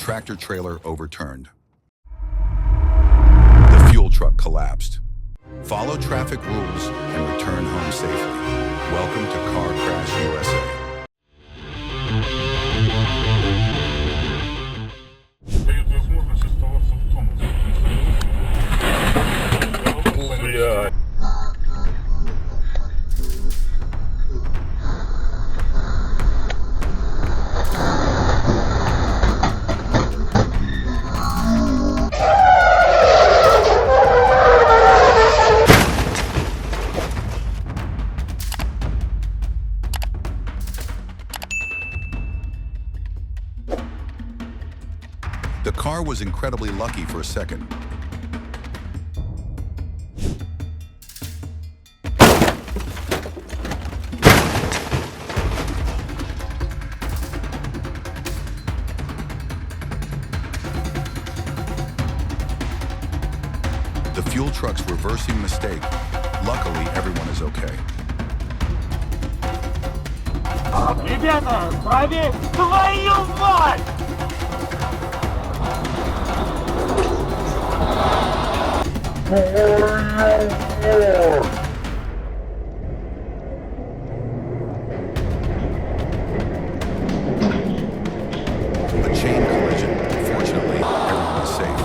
tractor-trailer overturned. The fuel truck collapsed. Follow traffic rules and return home safely. Welcome to Car Crash USA. Дает возможность оставаться в тонусе. Блядь. The car was incredibly lucky for a second. The fuel truck's reversing mistake. Luckily, everyone is okay. Ребята, проверь! Твою мать! A chain collision. Fortunately, everyone is safe.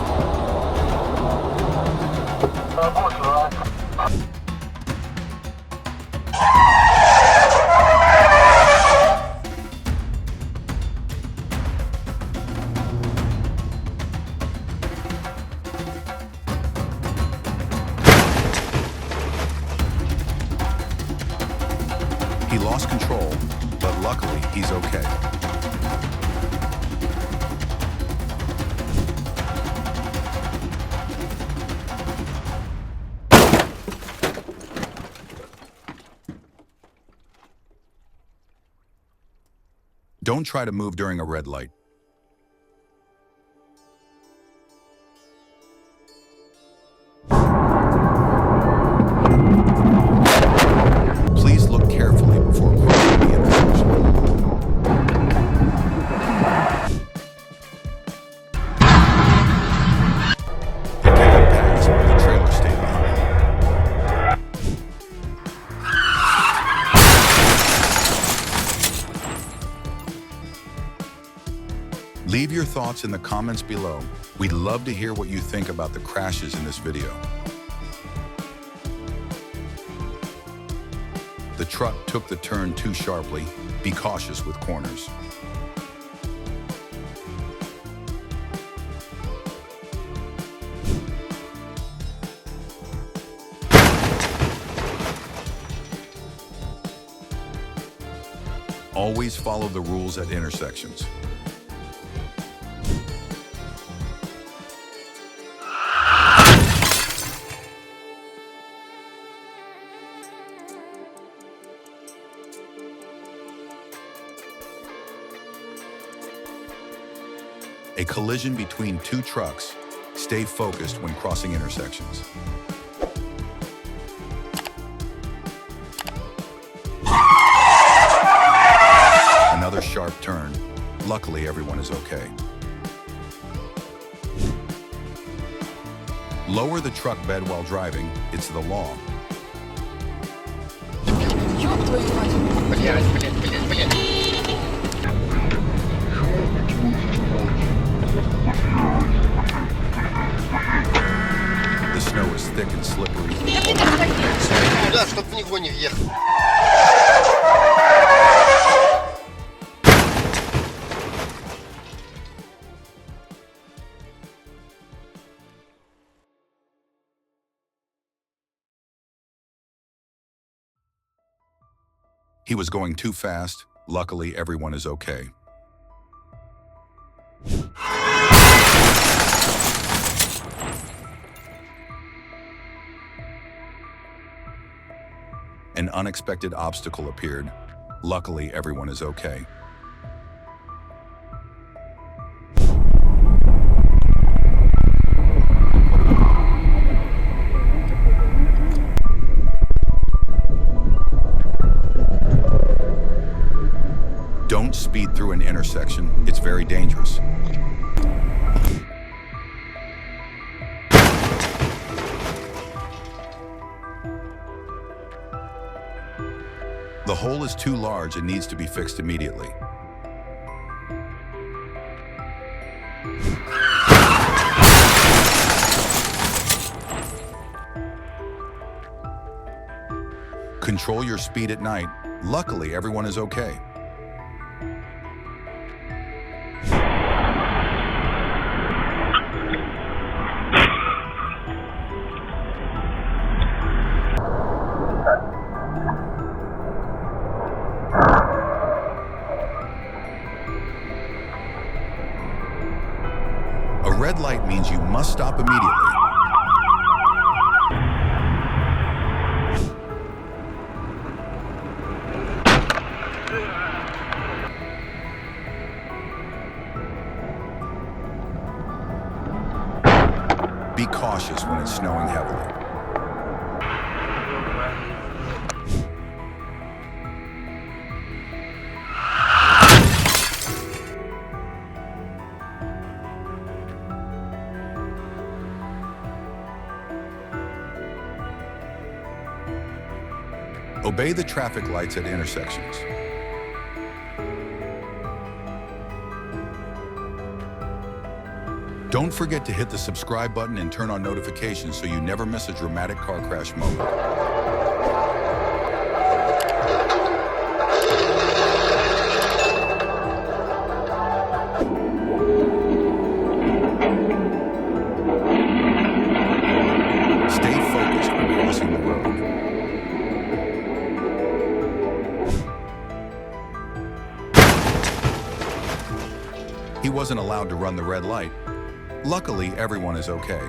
He lost control, but luckily he's okay. Don't try to move during a red light. Please look carefully before crossing the intersection. They cannot pass, but the trailer stayed behind. Leave your thoughts in the comments below. We'd love to hear what you think about the crashes in this video. The truck took the turn too sharply. Be cautious with corners. Always follow the rules at intersections. A collision between two trucks. Stay focused when crossing intersections. Another sharp turn. Luckily, everyone is okay. Lower the truck bed while driving. It's the law. Ёб твою мать! Блядь. The snow is thick and slippery. Да, чтоб в него не въехал. He was going too fast. Luckily, everyone is okay. An unexpected obstacle appeared. Luckily, everyone is okay. Don't speed through an intersection. It's very dangerous. The hole is too large and needs to be fixed immediately. Control your speed at night. Luckily, everyone is okay. A red light means you must stop immediately. Be cautious when it's snowing heavily. Obey the traffic lights at intersections. Don't forget to hit the subscribe button and turn on notifications so you never miss a dramatic car crash moment. Stay focused when crossing the road. He wasn't allowed to run the red light. Luckily, everyone is okay.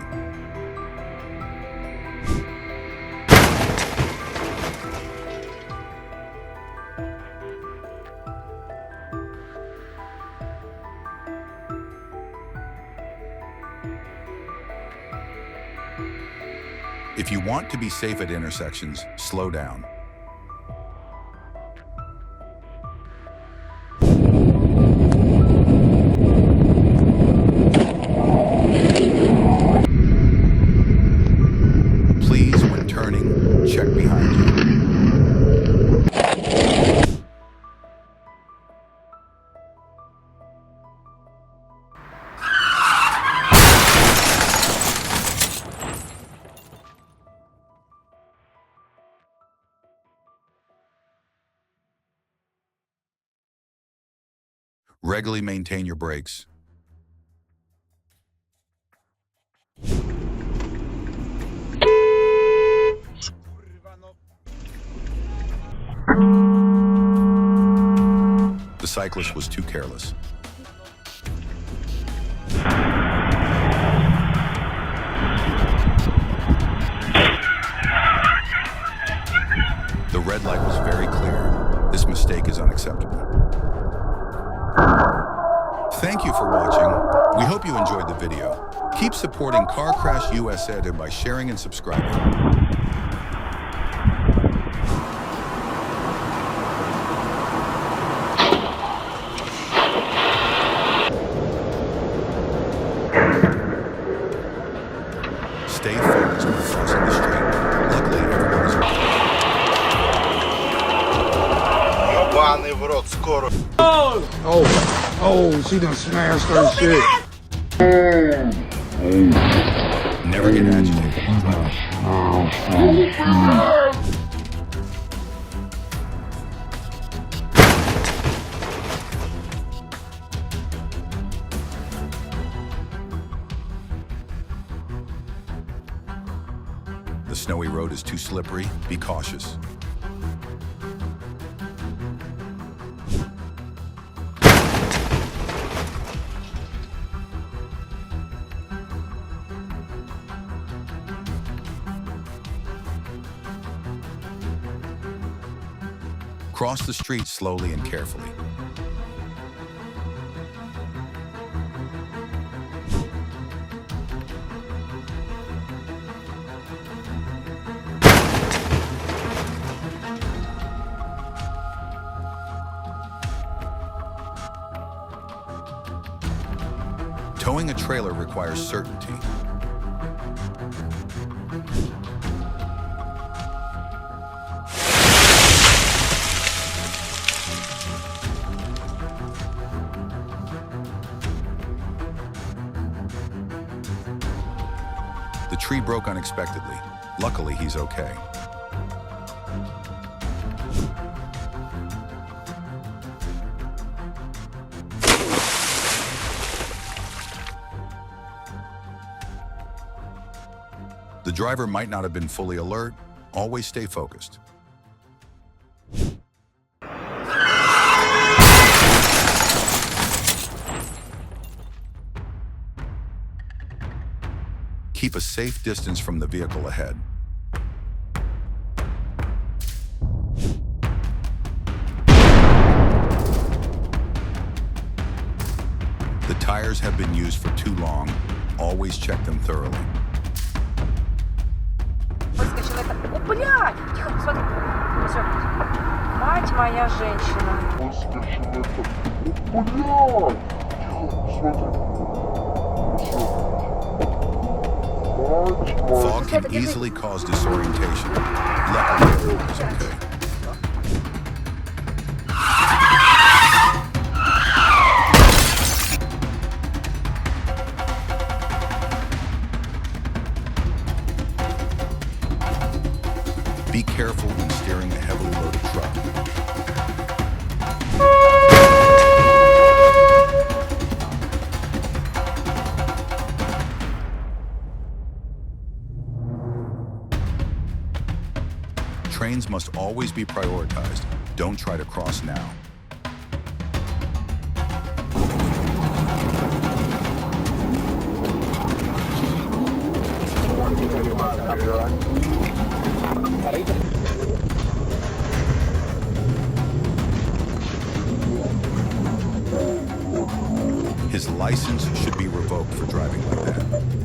If you want to be safe at intersections, slow down. Check behind you. Regularly maintain your brakes. The cyclist was too careless. The red light was very clear. This mistake is unacceptable. Thank you for watching. We hope you enjoyed the video. Keep supporting Car Crash USA by sharing and subscribing. Stay focused when crossing the street. Luckily, everyone is okay. Ебаный в рот, скоро. Oh, she done smashed her shit. Never get agitated. The snowy road is too slippery. Be cautious. Cross the street slowly and carefully. Towing a trailer requires certainty. tree broke unexpectedly. Luckily, he's okay. The driver might not have been fully alert. Always stay focused. Keep a safe distance from the vehicle ahead. The tires have been used for too long. Always check them thoroughly. Выскочил это. О, блядь! Тихо, смотри. Всё. Мать моя женщина. Fog can easily cause disorientation. Luckily, everyone is okay. Be careful when steering a heavily loaded truck. Trains must always be prioritized. Don't try to cross now. His license should be revoked for driving like that.